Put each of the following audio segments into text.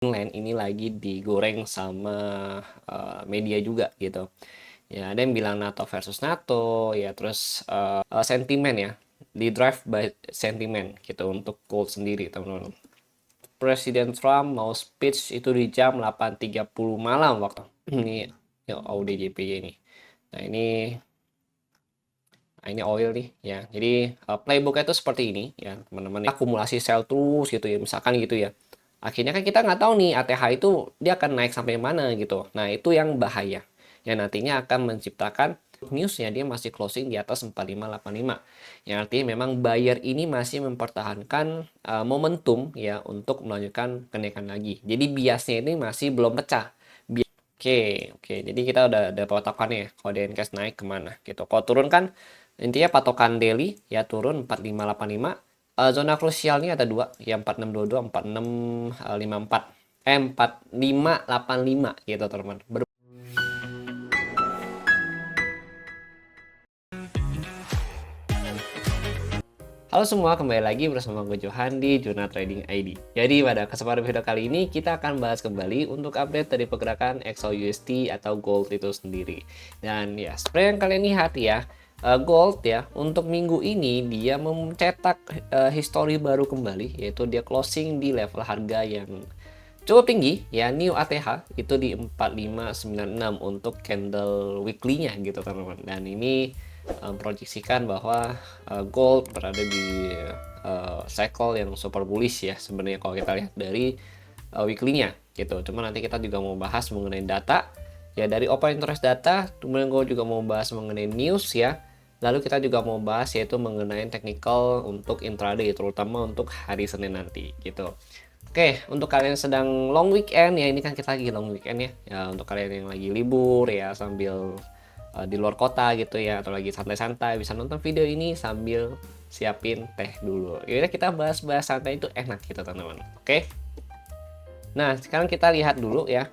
Greenland ini lagi digoreng sama media juga gitu. Ya, ada yang bilang NATO versus NATO, ya terus sentimen ya, di drive by sentimen gitu untuk gold sendiri teman-teman. Presiden Trump mau speech itu di jam 8.30 malam waktu ini ya, ODJP ini. Nah ini oil nih ya. Jadi playbooknya itu seperti ini ya teman-teman. Akumulasi sell terus gitu ya, misalkan gitu ya. Akhirnya kan kita nggak tahu nih ATH itu dia akan naik sampai mana gitu. Nah itu yang bahaya. Yang nantinya akan menciptakan newsnya dia masih closing di atas 4585. Yang artinya memang buyer ini masih mempertahankan momentum ya untuk melanjutkan kenaikan lagi. Jadi biasnya ini masih belum pecah. Oke. Jadi kita udah patokannya ya. Kalau DNCast naik kemana gitu. Kalau turun kan intinya patokan daily ya turun 4585. Zona krusialnya ada dua, ya 4622, 4654. 4585 gitu teman-teman. Halo semua, kembali lagi bersama gue Johan di Juna Trading ID. Jadi pada kesempatan video kali ini kita akan bahas kembali untuk update dari pergerakan XAUUSD atau gold itu sendiri. Dan ya, seperti yang kalian lihat ya, gold ya untuk minggu ini dia mencetak histori baru kembali, yaitu dia closing di level harga yang cukup tinggi ya, new ATH itu di 4596 untuk candle weekly-nya gitu teman-teman. Dan ini memproyeksikan bahwa gold berada di cycle yang super bullish ya sebenarnya kalau kita lihat dari weekly-nya gitu. Cuma nanti kita juga mau bahas mengenai data ya, dari open interest data, kemudian gue juga mau bahas mengenai news ya. Lalu kita juga mau bahas yaitu mengenai technical untuk intraday terutama untuk hari Senin nanti gitu. Oke, untuk kalian yang sedang long weekend ya, ini kan kita lagi long weekend ya. Ya untuk kalian yang lagi libur ya sambil di luar kota gitu ya, atau lagi santai-santai bisa nonton video ini sambil siapin teh dulu. Yaudah kita bahas-bahas santai itu enak gitu teman-teman. Oke. Nah sekarang kita lihat dulu ya.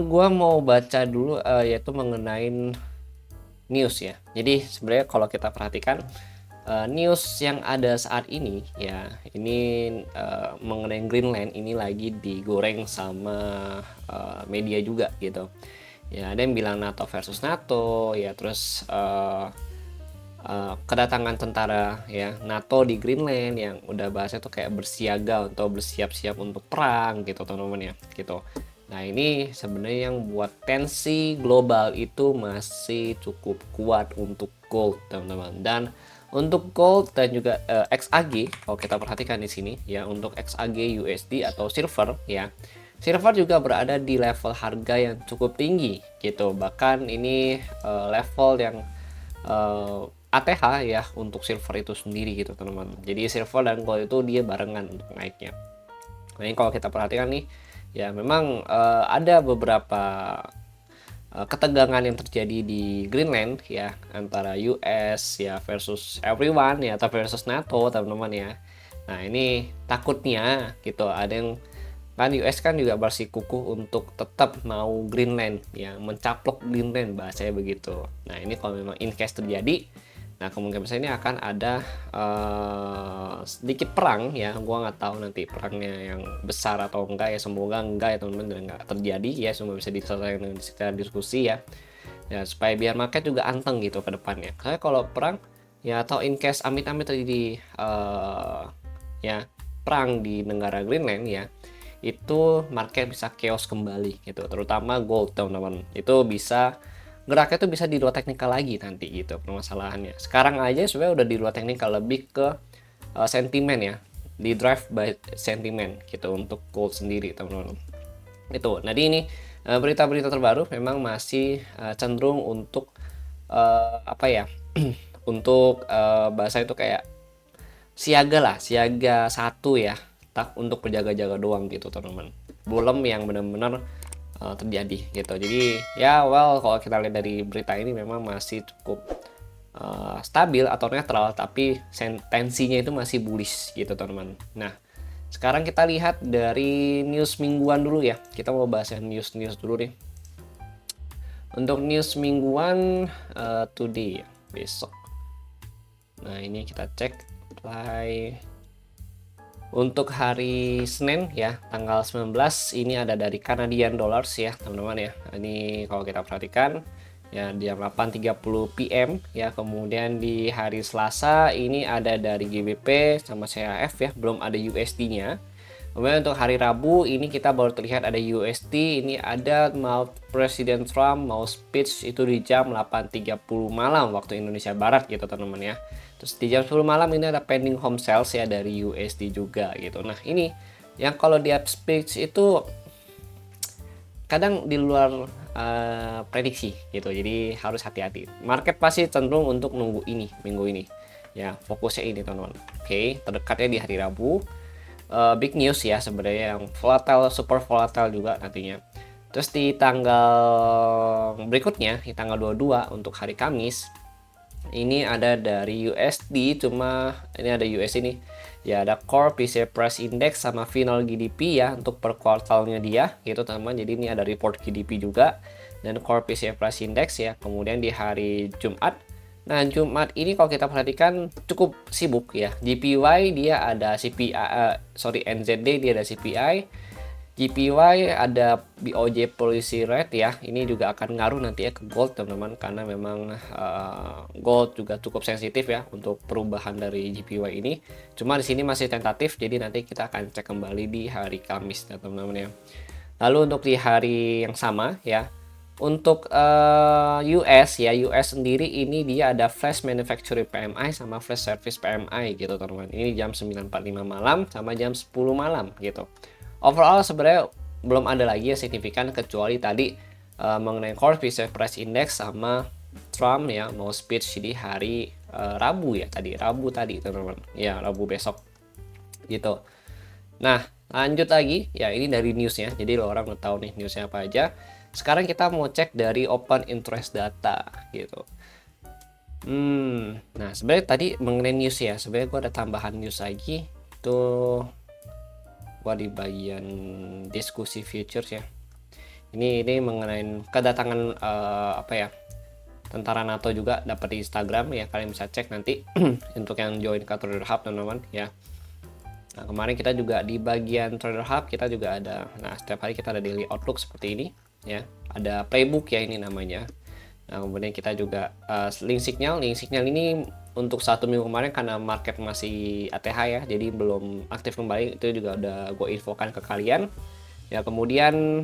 Gua mau baca dulu yaitu mengenai news ya. Jadi sebenarnya kalau kita perhatikan news yang ada saat ini ya, ini mengenai Greenland ini lagi digoreng sama media juga gitu. Ya ada yang bilang NATO versus NATO ya, terus kedatangan tentara ya NATO di Greenland yang udah bahasnya tuh kayak bersiaga untuk bersiap-siap untuk perang gitu teman-teman ya gitu. Nah ini sebenarnya yang buat tensi global itu masih cukup kuat untuk gold teman-teman. Dan untuk gold dan juga XAG kalau kita perhatikan di sini ya, untuk XAG USD atau silver ya, silver juga berada di level harga yang cukup tinggi gitu. Bahkan ini level yang ATH ya untuk silver itu sendiri gitu teman-teman. Jadi silver dan gold itu dia barengan untuk naiknya. Nah ini kalau kita perhatikan nih ya, memang ada beberapa ketegangan yang terjadi di Greenland ya, antara US ya versus everyone ya, atau versus NATO teman-teman ya. Nah ini takutnya gitu ada yang kan US kan juga bersikukuh untuk tetap mau Greenland ya, mencaplok Greenland bahasanya begitu. Nah ini kalau memang in case terjadi, nah kemungkinan besar ini akan ada sedikit perang ya. Gua nggak tahu nanti perangnya yang besar atau enggak ya, semoga enggak ya teman-teman, dan enggak terjadi ya, semua bisa diselesaikan dengan secara diskusi ya. Ya supaya biar market juga anteng gitu ke depannya. Karena kalau perang ya, atau in case amit-amit terjadi ya perang di negara Greenland ya, itu market bisa chaos kembali gitu, terutama gold teman-teman. Itu bisa geraknya tuh bisa di luar teknikal lagi nanti gitu permasalahannya. Sekarang aja sebenarnya udah di luar teknikal, lebih ke sentimen ya, di drive by sentimen gitu untuk gold sendiri teman-teman. Itu. Nah ini berita-berita terbaru memang masih cenderung untuk apa ya? Untuk bahasa itu kayak siaga lah, siaga satu ya, tak untuk berjaga-jaga doang gitu teman-teman, belum yang benar-benar terjadi gitu. Jadi ya well, kalau kita lihat dari berita ini memang masih cukup stabil atau netral, tapi tensinya itu masih bullish gitu teman-teman. Nah sekarang kita lihat dari news mingguan dulu ya, kita mau bahas yang news dulu nih. Untuk news mingguan today ya, besok. Nah ini kita cek apply Untuk hari Senin ya, tanggal 19 ini ada dari Canadian Dollars ya, teman-teman ya. Ini kalau kita perhatikan ya jam 8.30 PM ya. Kemudian di hari Selasa ini ada dari GBP sama CHF ya, belum ada USD-nya. Kemudian untuk hari Rabu ini kita baru terlihat ada USD, ini ada mau Presiden Trump mau speech itu di jam 8.30 malam waktu Indonesia Barat gitu teman-teman ya. Terus di jam 10 malam ini ada pending home sales ya dari USD juga gitu. Nah ini yang kalau dia speech itu kadang di luar prediksi gitu. Jadi harus hati-hati. Market pasti cenderung untuk nunggu ini minggu ini. Ya fokusnya ini teman-teman. Oke, terdekatnya di hari Rabu. Big news ya sebenarnya yang volatile, super volatile juga nantinya. Terus di tanggal berikutnya, di tanggal 22 untuk hari Kamis, ini ada dari USD, cuma ini ada US ini ya, ada core PCE price index sama final GDP ya untuk per kuartalnya dia gitu teman-teman. Jadi ini ada report GDP juga dan core PCE price index ya. Kemudian di hari Jumat, nah Jumat ini kalau kita perhatikan cukup sibuk ya. JPY dia ada CPI, NZD dia ada CPI, JPY ada BOJ policy rate ya. Ini juga akan ngaruh nanti ya ke gold teman-teman, karena memang gold juga cukup sensitif ya untuk perubahan dari JPY ini. Cuma di sini masih tentatif, jadi nanti kita akan cek kembali di hari Kamis ya teman-teman ya. Lalu untuk di hari yang sama ya, untuk US ya, US sendiri ini dia ada flash manufacturing PMI sama flash service PMI gitu teman-teman. Ini jam 9.45 malam sama jam 10 malam gitu. Overall sebenarnya belum ada lagi yang signifikan kecuali tadi mengenai core PCE price index sama Trump ya mau speech di hari Rabu ya, Rabu tadi teman-teman. Ya, Rabu besok gitu. Nah, lanjut lagi ya, ini dari newsnya. Jadi lo orang udah tahu nih newsnya apa aja. Sekarang kita mau cek dari open interest data gitu. Nah sebenarnya tadi mengenai news ya, sebenarnya gue ada tambahan news lagi tuh. Gua di bagian diskusi futures ya. Ini mengenai kedatangan apa ya, tentara NATO juga dapat di Instagram ya, kalian bisa cek nanti untuk yang join ke Trader Hub teman-teman ya. Nah kemarin kita juga di bagian Trader Hub kita juga ada, nah setiap hari kita ada daily outlook seperti ini ya, ada playbook ya ini namanya. Nah kemudian kita juga link signal ini untuk 1 minggu kemarin karena market masih ATH ya, jadi belum aktif kembali, itu juga udah gue infokan ke kalian ya. Kemudian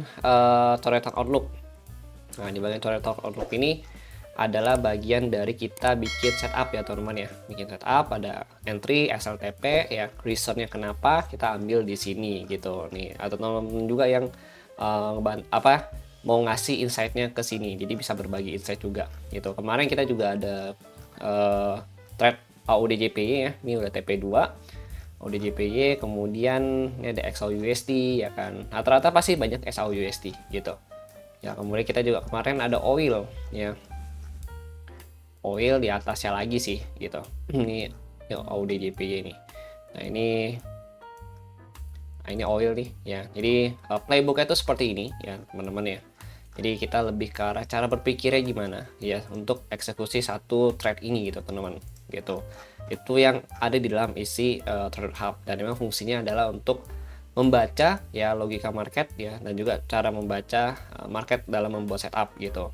Total Outlook, nah di bagian Total Outlook ini adalah bagian dari kita bikin setup ya teman-teman ya, bikin setup, ada entry SLTP ya, reasonnya kenapa kita ambil di sini gitu nih, atau teman-teman juga yang mau ngasih insight-nya ke sini, jadi bisa berbagi insight juga gitu. Kemarin kita juga ada trade AUDJPY ya, ini udah TP2 AUDJPY, kemudian ini ada XAUUSD ya kan, rata-rata pasti banyak XAUUSD gitu ya. Kemudian kita juga kemarin ada oil ya, oil di atasnya lagi sih gitu. Ini AUDJPY ini, nah ini oil nih ya. Jadi playbooknya itu seperti ini ya teman-teman ya. Jadi kita lebih ke arah cara berpikirnya gimana ya untuk eksekusi satu trade ini gitu teman-teman gitu. Itu yang ada di dalam isi Trader Hub, dan memang fungsinya adalah untuk membaca ya logika market ya, dan juga cara membaca market dalam membuat setup gitu.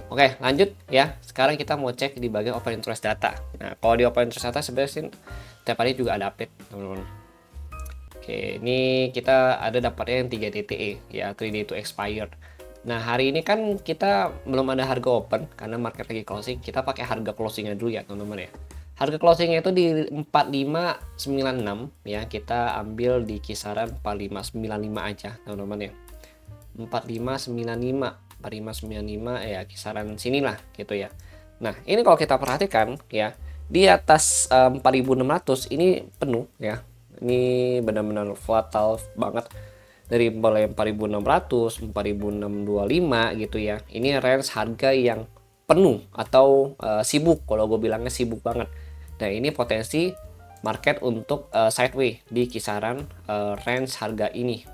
Oke lanjut ya, sekarang kita mau cek di bagian open interest data. Nah kalau di open interest data sebenarnya sih tiap hari juga ada update teman-teman. Oke, ini kita ada dapatnya yang 3 DTE ya, 3 day to expired. Nah hari ini kan kita belum ada harga open karena market lagi closing, kita pakai harga closingnya dulu ya teman-teman ya. Harga closingnya itu di 4596 ya, kita ambil di kisaran 4595 aja teman-teman ya. 4595 ya, kisaran sinilah gitu ya. Nah ini kalau kita perhatikan ya, di atas 4600 ini penuh ya, ini benar-benar volatile banget. Dari mulai 4600, 4625 gitu ya. Ini range harga yang penuh atau sibuk, kalau gue bilangnya sibuk banget. Nah ini potensi market untuk sideways di kisaran range harga ini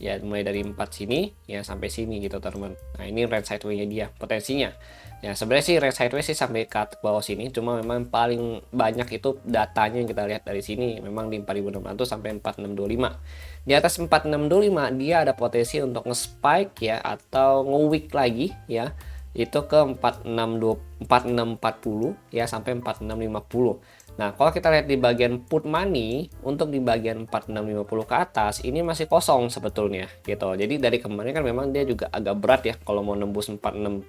ya, mulai dari 4 sini ya sampai sini gitu teman-teman. Nah, ini range sideways-nya dia potensinya. Ya, sebenarnya sih range sideways sih sampai ke bawah sini, cuma memang paling banyak itu datanya yang kita lihat dari sini memang di 4600 sampai 4625. Di atas 4625 dia ada potensi untuk nge-spike ya atau nge-wick lagi ya. Itu ke 4640 ya sampai 4650. Nah, kalau kita lihat di bagian put money untuk di bagian 4650 ke atas ini masih kosong sebetulnya gitu. Jadi dari kemarin kan memang dia juga agak berat ya kalau mau nembus 4640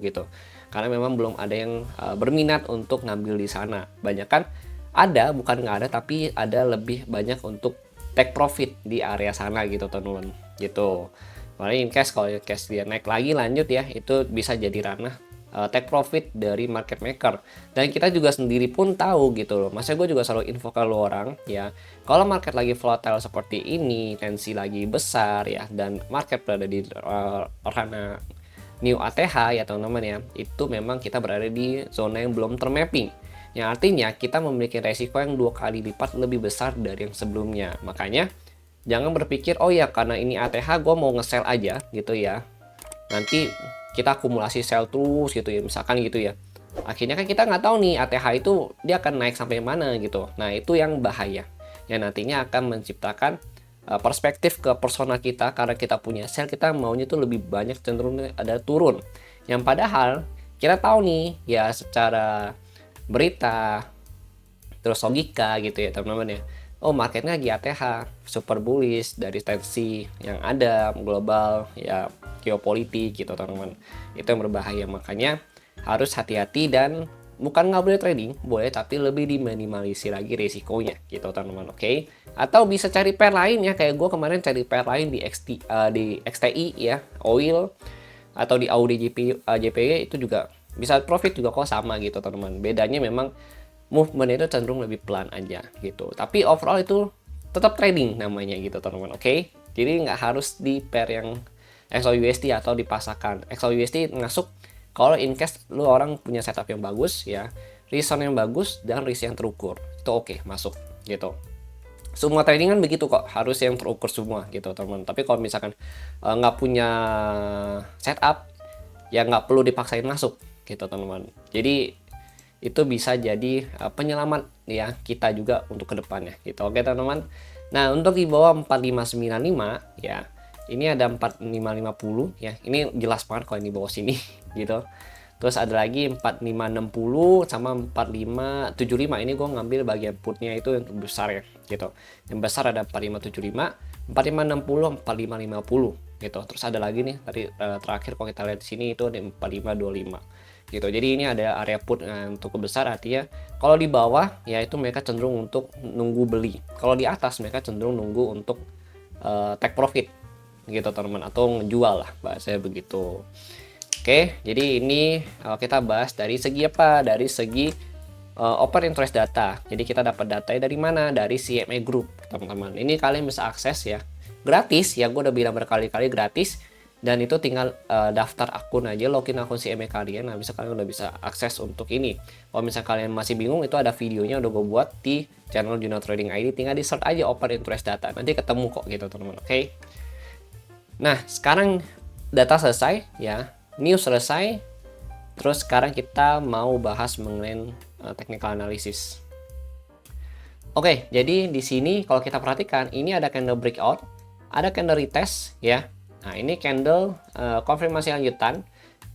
gitu. Karena memang belum ada yang berminat untuk ngambil di sana. Banyak kan ada, bukan nggak ada, tapi ada lebih banyak untuk take profit di area sana gitu teman-teman. Gitu. Paling in case kalau dia naik lagi lanjut ya, itu bisa jadi ranah take profit dari market maker. Dan kita juga sendiri pun tahu gitu loh. Maksudnya gue juga selalu info ke lo orang ya, kalau market lagi volatile seperti ini, tensi lagi besar ya, dan market berada di ranah new ATH ya teman-teman ya, itu memang kita berada di zona yang belum termapping. Yang artinya kita memiliki resiko yang 2 kali lipat lebih besar dari yang sebelumnya. Makanya jangan berpikir, oh ya karena ini ATH gue mau nge-sell aja gitu ya. Nanti kita akumulasi sell terus gitu ya, misalkan gitu ya. Akhirnya kan kita nggak tahu nih ATH itu dia akan naik sampai mana gitu. Nah, itu yang bahaya. Yang nantinya akan menciptakan perspektif ke persona kita, karena kita punya sell, kita maunya tuh lebih banyak cenderung ada turun. Yang padahal kita tahu nih ya secara berita terus logika gitu ya teman-teman ya, oh marketnya lagi ATH super bullish dari tensi yang ada global ya, geopolitik gitu teman-teman. Itu yang berbahaya, makanya harus hati-hati dan bukan nggak boleh trading, boleh, tapi lebih diminimalisir lagi resikonya gitu teman-teman. Oke. Atau bisa cari pair lain ya, kayak gue kemarin cari pair lain di XTI ya, oil, atau di Audi JPY itu juga bisa profit juga kok, sama gitu teman-teman. Bedanya memang movement itu cenderung lebih pelan aja gitu, tapi overall itu tetap trading namanya gitu teman-teman. Oke. Jadi nggak harus di pair yang XAUUSD atau dipasarkan. XAUUSD masuk kalau in case lu orang punya setup yang bagus ya, return yang bagus dan risk yang terukur, itu oke, masuk gitu. Semua trading kan begitu kok, harus yang terukur semua gitu teman-teman. Tapi kalau misalkan nggak punya setup ya nggak perlu dipaksain masuk gitu teman-teman. Jadi itu bisa jadi penyelamat ya kita juga untuk kedepannya gitu. Oke teman-teman. Nah, untuk di bawah 4595 ya, ini ada 4550 ya, ini jelas banget kalau ini bawah sini gitu. Terus ada lagi 4560 sama 4575, ini gue ngambil bagian putnya itu yang besar ya gitu. Yang besar ada 4575, 4560, 4550 gitu. Terus ada lagi nih tadi terakhir kalau kita lihat di sini itu ada 4525 gitu. Jadi ini ada area put untuk besar, artinya kalau di bawah ya itu mereka cenderung untuk nunggu beli. Kalau di atas mereka cenderung nunggu untuk take profit gitu teman-teman, atau ngejual lah bahasanya begitu. Oke, jadi ini kita bahas dari segi apa? Dari segi open interest data. Jadi kita dapat data dari mana? Dari CME Group teman-teman. Ini kalian bisa akses ya, gratis ya, gue udah bilang berkali-kali gratis. Dan itu tinggal daftar akun aja, login akun CME kalian. Nah, bisa kalian udah bisa akses untuk ini. Kalau misalnya kalian masih bingung, itu ada videonya udah gue buat di channel Juno Trading ID. Tinggal di search aja open interest data, nanti ketemu kok gitu teman-teman. Oke. Nah, sekarang data selesai ya, news selesai. Terus sekarang kita mau bahas mengenai technical analysis. Oke, jadi di sini kalau kita perhatikan, ini ada candle breakout, ada candle retest ya. Nah, ini candle konfirmasi lanjutan.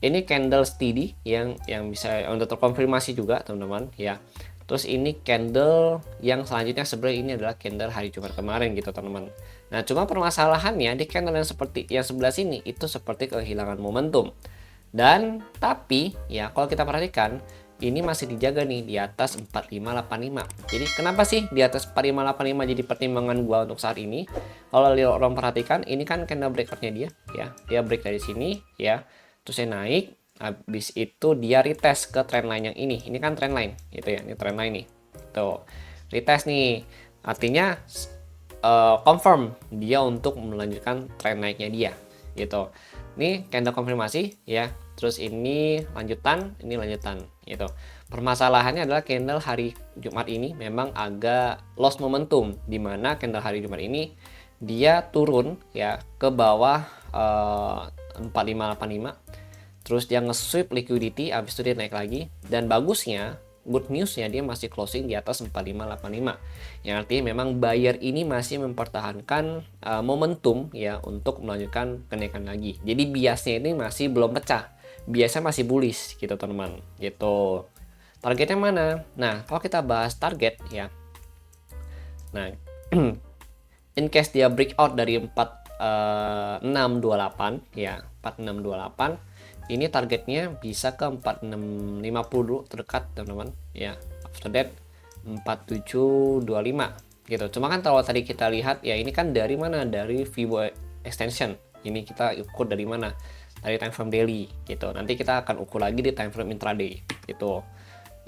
Ini candle steady yang bisa untuk terkonfirmasi juga, teman-teman ya. Terus ini candle yang selanjutnya, sebenarnya ini adalah candle hari Jumat kemarin gitu, teman-teman. Nah, cuma permasalahannya di candle yang seperti yang sebelah sini itu seperti kehilangan momentum. Dan tapi ya kalau kita perhatikan ini masih dijaga nih di atas 4585. Jadi kenapa sih di atas 4585 jadi pertimbangan gua untuk saat ini? Kalau orang perhatikan ini kan candle breakout-nya dia ya. Dia break dari sini ya. Terus dia naik, habis itu dia retest ke trendline yang ini. Ini kan trendline gitu ya. Ini trendline nih. Tuh. Retest nih. Artinya confirm dia untuk melanjutkan trend naiknya dia gitu. Ini candle konfirmasi ya. Terus ini lanjutan gitu. Permasalahannya adalah candle hari Jumat ini memang agak lost momentum, di mana candle hari Jumat ini dia turun ya ke bawah 4585, terus dia nge-sweep liquidity, habis itu dia naik lagi, dan bagusnya, good newsnya, dia masih closing di atas 4585, yang artinya memang buyer ini masih mempertahankan momentum ya untuk melanjutkan kenaikan lagi. Jadi biasnya ini masih belum pecah, biasanya masih bullish gitu teman-teman gitu. Targetnya mana? Nah, kalau kita bahas target ya, nah in case dia breakout dari 4628 ya, 4628, ini targetnya bisa ke 4650 terdekat teman-teman ya. After that 4725 gitu. Cuma kan kalau tadi kita lihat ya, ini kan dari mana, dari Vivo extension, ini kita ukur dari mana, dari time frame daily gitu. Nanti kita akan ukur lagi di time frame intraday gitu.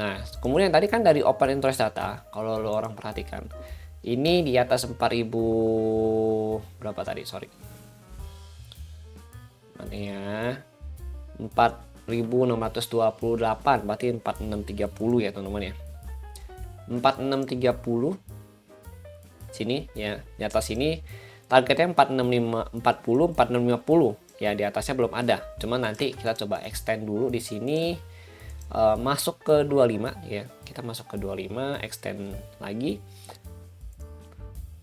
Nah, kemudian tadi kan dari open interest data, kalau lo orang perhatikan, ini di atas 4000 berapa tadi? Sorry. Mana ya? 4628, berarti 4630 ya, teman-teman ya. 4630 sini ya. Di atas sini targetnya 4640, 4650. Ya, di atasnya belum ada. Cuma nanti kita coba extend dulu di sini. Masuk ke 25 ya, kita masuk ke 25, extend lagi.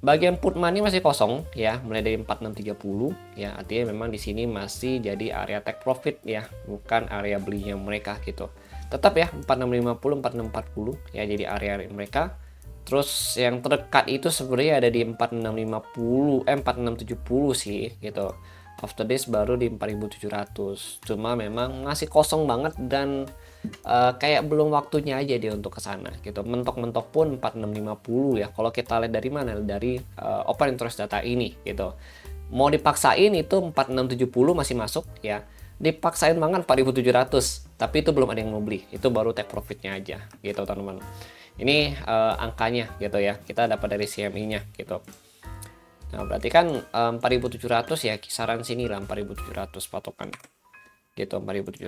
Bagian put money masih kosong ya, mulai dari 4630 ya, artinya memang di sini masih jadi area take profit ya, bukan area belinya mereka gitu. Tetap ya 4650, 4640 ya, jadi area mereka. Terus yang terdekat itu sebenarnya ada di 4650, 4670 sih gitu. After this baru di 4700. Cuma memang masih kosong banget, dan kayak belum waktunya aja dia untuk ke sana gitu. Mentok-mentok pun 4650 ya. Kalau kita lihat dari mana? Dari open interest data ini gitu. Mau dipaksain itu 4670 masih masuk ya. Dipaksain banget 4700, tapi itu belum ada yang mau beli. Itu baru take profitnya aja gitu teman-teman. Ini angkanya gitu ya. Kita dapat dari CME-nya gitu. Nah, berarti kan 4700 ya, kisaran sini lah 4700 patokan. Gitu, 4700.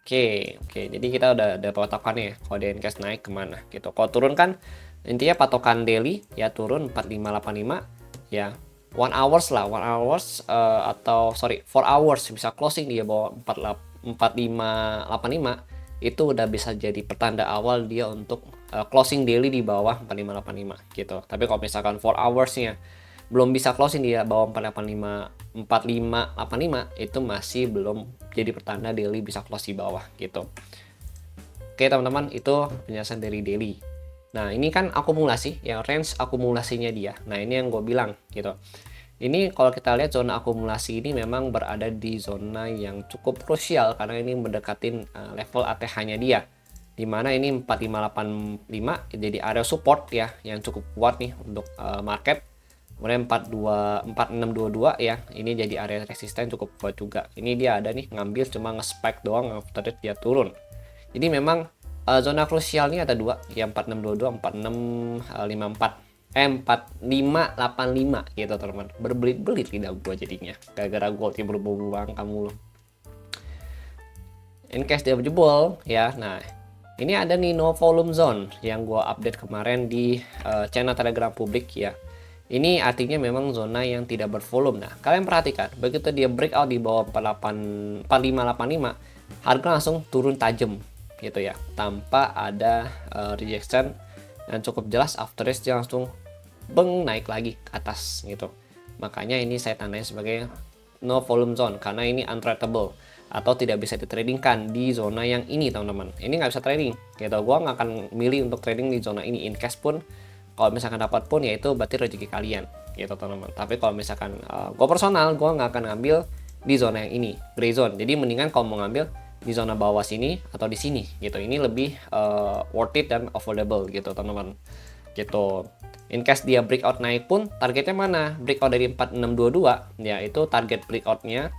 Oke, jadi kita udah ada patokannya ya. Kalau di Ncast naik kemana gitu. Kalau turun kan intinya patokan daily ya, turun 4585 ya. 1 hours lah, 1 hours atau sorry 4 hours bisa closing dia bawah 4585, itu udah bisa jadi pertanda awal dia untuk closing daily di bawah 4585 gitu. Tapi kalau misalkan 4 hoursnya belum bisa closing dia bawah 4585, itu masih belum jadi pertanda daily bisa close di bawah gitu. Oke teman-teman, itu penjelasan dari daily. Nah, ini kan akumulasi, yang range akumulasinya dia. Nah, ini yang gue bilang gitu. Ini kalau kita lihat zona akumulasi ini memang berada di zona yang cukup krusial, karena ini mendekatin level ATH-nya dia. Dimana ini 4585 jadi area support ya, yang cukup kuat nih untuk market. Kemudian 4622 ya, ini jadi area resisten cukup kuat juga. Ini dia ada nih ngambil, cuma nge-spike doang, after that dia turun. Jadi memang zona krusialnya ada dua, yang 4622, 4585 gitu teman-teman. Berbelit-belit lidah gua jadinya, gara-gara gold yang berbuang kamu. In case dia berjebol ya, nah ini ada nih no volume zone yang gua update kemarin di channel Telegram publik ya. Ini artinya memang zona yang tidak bervolume. Nah, kalian perhatikan, begitu dia breakout di bawah 4585, harga langsung turun tajam gitu ya, tanpa ada rejection, dan cukup jelas after this dia langsung naik lagi ke atas gitu. Makanya ini saya tandai sebagai no volume zone, karena ini untradable atau tidak bisa ditradingkan di zona yang ini teman-teman. Ini nggak bisa trading gitu. Gua nggak akan milih untuk trading di zona ini. In case pun kalau misalkan dapat pun ya itu berarti rezeki kalian gitu teman-teman. Tapi kalau misalkan gue personal, gue nggak akan ngambil di zona yang ini, gray zone. Jadi mendingan kalau mau ngambil di zona bawah sini atau di sini gitu. Ini lebih worth it dan affordable gitu teman-teman gitu. In case dia breakout naik pun targetnya mana? Breakout dari 4622 ya, itu target breakoutnya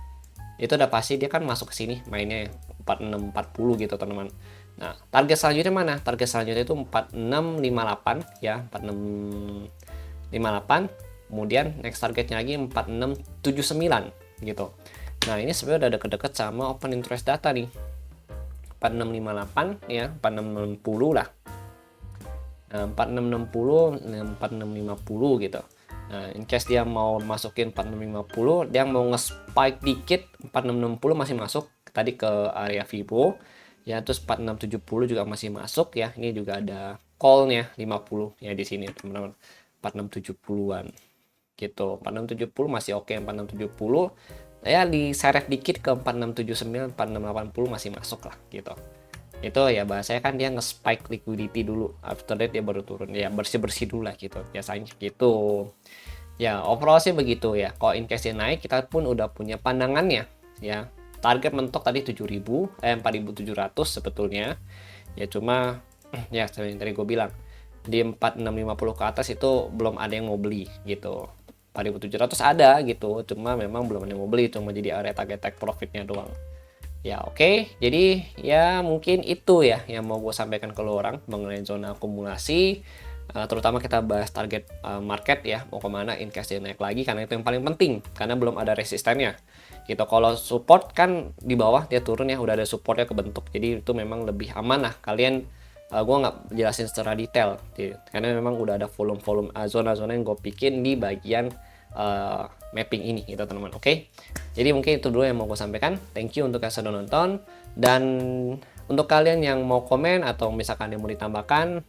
itu udah pasti dia kan masuk ke sini mainnya 4640 gitu teman-teman. Nah, target selanjutnya mana? Target selanjutnya itu 4658 ya, 4658. Kemudian next targetnya lagi 4679 gitu. Nah, ini sebenarnya udah deket-deket sama open interest data nih. 4658 ya, 4660 lah. Nah, 4660, 4650 gitu. Nah, in case dia mau masukin 4650, dia mau nge-spike dikit 4660 masih masuk tadi ke area Fibo. Ya, terus 4670 juga masih masuk ya. Ini juga ada call-nya 50 ya di sini, teman-teman. 4670-an. Gitu. 4670 masih oke, 4670. Ya diseret dikit ke 4679, 4680 masih masuk lah gitu. Itu ya bahasanya kan dia nge-spike liquidity dulu, after that dia baru turun, ya bersih-bersih dulu lah gitu biasanya gitu. Ya overall sih begitu ya. Kalau in case dia naik, kita pun udah punya pandangannya ya. Target mentok tadi 4700 sebetulnya ya, cuma ya seperti yang tadi gue bilang di 4650 ke atas itu belum ada yang mau beli gitu. 4700 ada gitu, cuma memang belum ada yang mau beli, cuma jadi area target take profitnya doang. Ya oke, jadi ya mungkin itu ya yang mau gue sampaikan ke lo orang mengenai zona akumulasi. Terutama kita bahas target market ya, mau kemana in case dia naik lagi, karena itu yang paling penting, karena belum ada resistennya gitu. Kalau support kan di bawah dia turun ya, udah ada supportnya kebentuk, jadi itu memang lebih aman lah. Kalian gue nggak jelasin secara detail gitu, karena memang udah ada volume-volume zona-zona yang gue bikin di bagian mapping ini gitu teman-teman. Oke, jadi mungkin itu dulu yang mau gue sampaikan. Thank you untuk yang sudah nonton, dan untuk kalian yang mau komen atau misalkan yang mau ditambahkan,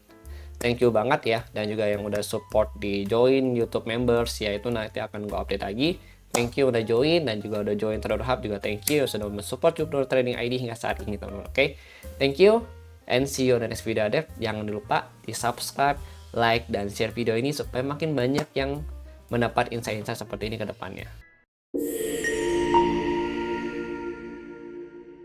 thank you banget ya. Dan juga yang udah support di join YouTube members ya, itu nanti akan gue update lagi. Thank you udah join, dan juga udah join Trader Hub juga thank you sudah mensupport YouTube Trading ID hingga saat ini teman-teman. Oke, thank you and see you on the next video. Jangan lupa di subscribe, like, dan share video ini supaya makin banyak yang mendapat insight-insight seperti ini ke depannya.